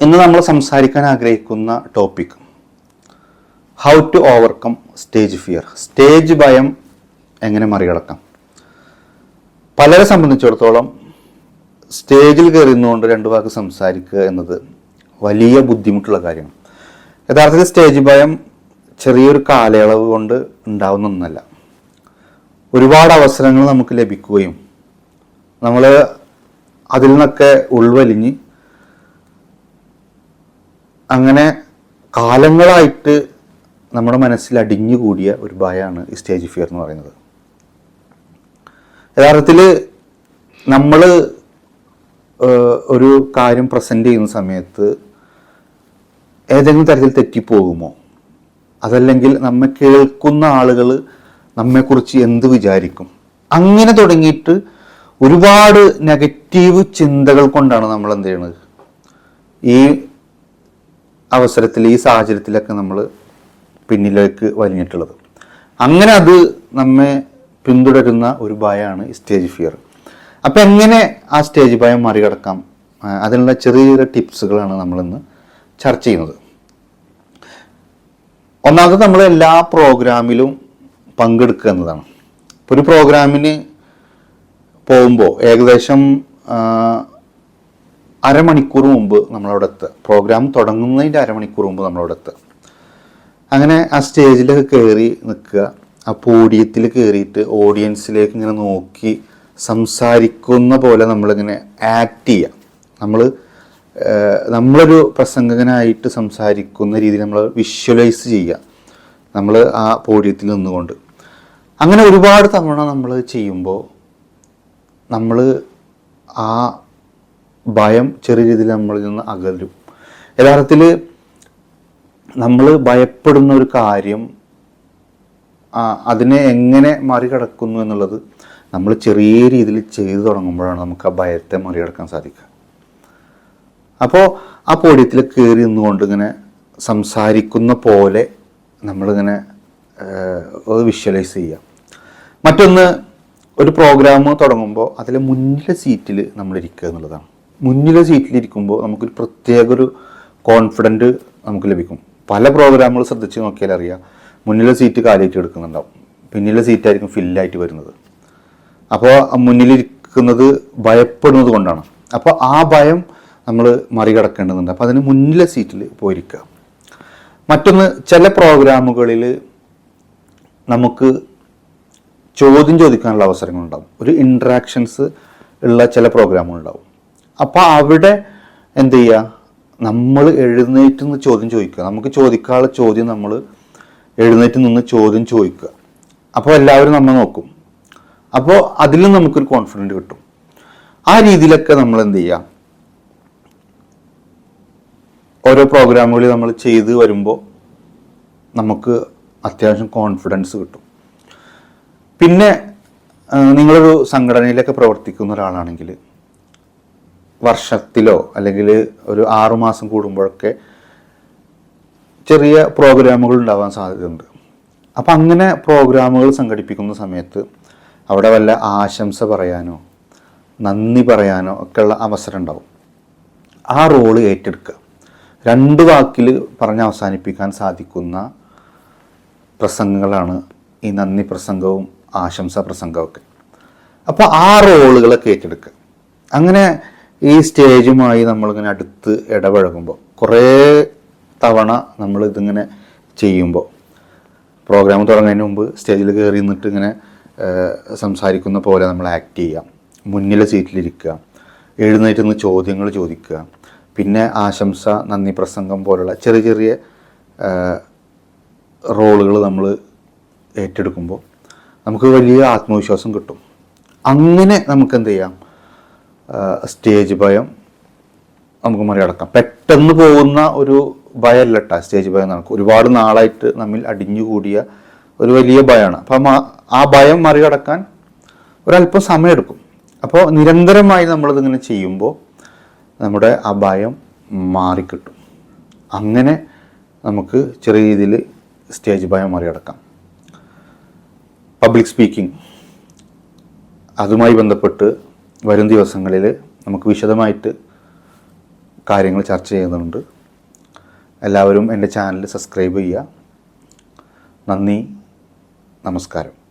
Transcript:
ഇന്ന് നമ്മൾ സംസാരിക്കാൻ ആഗ്രഹിക്കുന്ന topic how to overcome stage fear. Stage ഭയം എങ്ങനെ മറികടക്കാം. പലരെ സംബന്ധിച്ചിടത്തോളം സ്റ്റേജിൽ കയറുന്നതുകൊണ്ട് രണ്ട് വാക്ക് സംസാരിക്കുക എന്നത് വലിയ ബുദ്ധിമുട്ടുള്ള കാര്യമാണ്. യഥാർത്ഥത്തിൽ സ്റ്റേജ് ഭയം ചെറിയൊരു കാലയളവ് കൊണ്ട് ഉണ്ടാവുന്ന ഒന്നല്ല. ഒരുപാട് അവസരങ്ങൾ നമുക്ക് ലഭിക്കുകയും നമ്മൾ അതിൽ നിന്നൊക്കെ ഉൾവലിഞ്ഞ് അങ്ങനെ കാലങ്ങളായിട്ട് നമ്മുടെ മനസ്സിൽ അടിഞ്ഞുകൂടിയ ഒരു ഭയമാണ് ഈ സ്റ്റേജ് ഫിയർ എന്ന് പറയുന്നത്. യഥാർത്ഥത്തിൽ നമ്മൾ ഒരു കാര്യം പ്രസൻറ്റ് ചെയ്യുന്ന സമയത്ത് ഏതെങ്കിലും തരത്തിൽ തെറ്റിപ്പോകുമോ, അതല്ലെങ്കിൽ നമ്മെ കേൾക്കുന്ന ആളുകൾ നമ്മെക്കുറിച്ച് എന്ത് വിചാരിക്കും, അങ്ങനെ തുടങ്ങിയിട്ട് ഒരുപാട് നെഗറ്റീവ് ചിന്തകൾ കൊണ്ടാണ് നമ്മൾ എന്ത് ചെയ്യണത്, ഈ അവസരത്തിൽ ഈ സാഹചര്യത്തിലൊക്കെ നമ്മൾ പിന്നിലേക്ക് വലിഞ്ഞിട്ടുള്ളത്. അങ്ങനെ അത് നമ്മെ പിന്തുടരുന്ന ഒരു ഭയമാണ് ഈ സ്റ്റേജ് ഫിയർ. അപ്പം എങ്ങനെ ആ സ്റ്റേജ് ഭയം മറികടക്കാം, അതിനുള്ള ചെറിയ ചെറിയ ടിപ്സുകളാണ് നമ്മളിന്ന് ചർച്ച ചെയ്യുന്നത്. ഒന്നാമത് നമ്മൾ എല്ലാ പ്രോഗ്രാമിലും പങ്കെടുക്കുക എന്നതാണ്. ഇപ്പോൾ ഒരു പ്രോഗ്രാമിന് പോകുമ്പോൾ ഏകദേശം അരമണിക്കൂർ മുമ്പ് നമ്മളവിടെ എത്തുക. പ്രോഗ്രാം തുടങ്ങുന്നതിൻ്റെ അരമണിക്കൂർ മുമ്പ് നമ്മളവിടെ എത്തുക. അങ്ങനെ ആ സ്റ്റേജിലൊക്കെ കയറി നിൽക്കുക. ആ പോഡിയത്തിൽ കയറിയിട്ട് ഓഡിയൻസിലേക്ക് ഇങ്ങനെ നോക്കി സംസാരിക്കുന്ന പോലെ നമ്മളിങ്ങനെ ആക്ട് ചെയ്യുക. നമ്മളൊരു പ്രസംഗകനായിട്ട് സംസാരിക്കുന്ന രീതിയിൽ നമ്മൾ വിഷ്വലൈസ് ചെയ്യുക, നമ്മൾ ആ പോഡിയത്തിൽ നിന്നുകൊണ്ട്. അങ്ങനെ ഒരുപാട് തവണ നമ്മൾ ചെയ്യുമ്പോൾ നമ്മൾ ആ ഭയം ചെറിയ രീതിയിൽ നമ്മളിൽ നിന്ന് അകലും. യഥാർത്ഥത്തിൽ നമ്മൾ ഭയപ്പെടുന്ന ഒരു കാര്യം അതിനെ എങ്ങനെ മറികടക്കുന്നു എന്നുള്ളത് നമ്മൾ ചെറിയ രീതിയിൽ ചെയ്തു തുടങ്ങുമ്പോഴാണ് നമുക്ക് ആ ഭയത്തെ മറികടക്കാൻ സാധിക്കുക. അപ്പോൾ ആ പോഡിയത്തിൽ കയറി നിന്നുകൊണ്ട് ഇങ്ങനെ സംസാരിക്കുന്ന പോലെ നമ്മളിങ്ങനെ വിഷ്വലൈസ് ചെയ്യുക. മറ്റൊന്ന്, ഒരു പ്രോഗ്രാം തുടങ്ങുമ്പോൾ അതിലെ മുന്നിലെ സീറ്റിൽ നമ്മളിരിക്കുക എന്നുള്ളതാണ്. മുന്നിലെ സീറ്റിലിരിക്കുമ്പോൾ നമുക്കൊരു പ്രത്യേക ഒരു കോൺഫിഡൻറ്റ് നമുക്ക് ലഭിക്കും. പല പ്രോഗ്രാമുകൾ ശ്രദ്ധിച്ച് നോക്കിയാൽ അറിയാം, മുന്നിലെ സീറ്റ് കാലിയായിട്ട് എടുക്കുന്നുണ്ടാവും, പിന്നിലെ സീറ്റായിരിക്കും ഫില്ലായിട്ട് വരുന്നത്. അപ്പോൾ മുന്നിലിരിക്കുന്നത് ഭയപ്പെടുന്നത് കൊണ്ടാണ്. അപ്പോൾ ആ ഭയം നമ്മൾ മറികടക്കേണ്ടതുണ്ട്. അപ്പോൾ അതിന് മുന്നിലെ സീറ്റിൽ പോയിരിക്കുക. മറ്റൊന്ന്, ചില പ്രോഗ്രാമുകളിൽ നമുക്ക് ചോദ്യം ചോദിക്കാനുള്ള അവസരങ്ങളുണ്ടാവും. ഒരു ഇൻട്രാക്ഷൻസ് ഉള്ള ചില പ്രോഗ്രാമുകളുണ്ടാവും. അപ്പോൾ അവിടെ എന്ത് ചെയ്യുക, നമ്മൾ എഴുന്നേറ്റ് നിന്ന് ചോദ്യം ചോദിക്കുക. നമുക്ക് ചോദിക്കാനുള്ള ചോദ്യം നമ്മൾ എഴുന്നേറ്റ് നിന്ന് ചോദ്യം ചോദിക്കുക. അപ്പോൾ എല്ലാവരും നമ്മൾ നോക്കും. അപ്പോൾ അതിലും നമുക്കൊരു കോൺഫിഡൻറ്റ് കിട്ടും. ആ രീതിയിലൊക്കെ നമ്മൾ എന്ത് ചെയ്യുക, ഓരോ പ്രോഗ്രാമുകളിൽ നമ്മൾ ചെയ്ത് വരുമ്പോൾ നമുക്ക് അത്യാവശ്യം കോൺഫിഡൻസ് കിട്ടും. പിന്നെ നിങ്ങളൊരു സംഘടനയിലൊക്കെ പ്രവർത്തിക്കുന്ന ഒരാളാണെങ്കിൽ വർഷത്തിലോ അല്ലെങ്കിൽ ഒരു 6 മാസം കൂടുമ്പോഴൊക്കെ ചെറിയ പ്രോഗ്രാമുകൾ ഉണ്ടാവാൻ സാധ്യതയുണ്ട്. അപ്പം അങ്ങനെ പ്രോഗ്രാമുകൾ സംഘടിപ്പിക്കുന്ന സമയത്ത് അവിടെ വല്ല ആശംസ പറയാനോ നന്ദി പറയാനോ ഒക്കെയുള്ള അവസരം ഉണ്ടാവും. ആ റോള് ഏറ്റെടുക്കുക. 2 വാക്കിൽ പറഞ്ഞ് അവസാനിപ്പിക്കാൻ സാധിക്കുന്ന പ്രസംഗങ്ങളാണ് ഈ നന്ദി പ്രസംഗവും ആശംസാ പ്രസംഗമൊക്കെ. അപ്പോൾ ആ റോളുകളൊക്കെ ഏറ്റെടുക്കുക. അങ്ങനെ ഈ സ്റ്റേജുമായി നമ്മളിങ്ങനെ അടുത്ത് ഇടപഴകുമ്പോൾ, കുറേ തവണ നമ്മളിതിങ്ങനെ ചെയ്യുമ്പോൾ, പ്രോഗ്രാം തുടങ്ങുന്നതിന് മുമ്പ് സ്റ്റേജിൽ കയറി നിന്നിട്ട് ഇങ്ങനെ സംസാരിക്കുന്ന പോലെ നമ്മൾ ആക്ട് ചെയ്യുക, മുന്നിലെ സീറ്റിലിരിക്കുക, എഴുന്നേറ്റ് നിന്ന് ചോദ്യങ്ങൾ ചോദിക്കുക, പിന്നെ ആശംസ നന്ദി പ്രസംഗം പോലുള്ള ചെറിയ ചെറിയ റോളുകൾ നമ്മൾ ഏറ്റെടുക്കുമ്പോൾ നമുക്ക് വലിയ ആത്മവിശ്വാസം കിട്ടും. അങ്ങനെ നമുക്ക് എന്ത് ചെയ്യാം, സ്റ്റേജ് ഭയം നമുക്ക് മറികടക്കാം. പെട്ടെന്ന് പോകുന്ന ഒരു ഭയമല്ല സ്റ്റേജ് ഭയം. നമുക്ക് ഒരുപാട് നാളായിട്ട് നമ്മിൽ അടിഞ്ഞുകൂടിയ ഒരു വലിയ ഭയമാണ്. അപ്പം ആ ഭയം മറികടക്കാൻ ഒരല്പം സമയമെടുക്കും. അപ്പോൾ നിരന്തരമായി നമ്മളിതിങ്ങനെ ചെയ്യുമ്പോൾ നമ്മുടെ ആ ഭയം മാറിക്കിട്ടും. അങ്ങനെ നമുക്ക് ചെറിയ രീതിയിൽ സ്റ്റേജ് ഭയം മറികടക്കാം. പബ്ലിക് സ്പീക്കിംഗ്, അതുമായി ബന്ധപ്പെട്ട് വരും ദിവസങ്ങളിൽ നമുക്ക് വിശദമായിട്ട് കാര്യങ്ങൾ ചർച്ച ചെയ്യുന്നുണ്ട്. എല്ലാവരും എൻ്റെ ചാനൽ സബ്സ്ക്രൈബ് ചെയ്യുക. നന്ദി, നമസ്കാരം.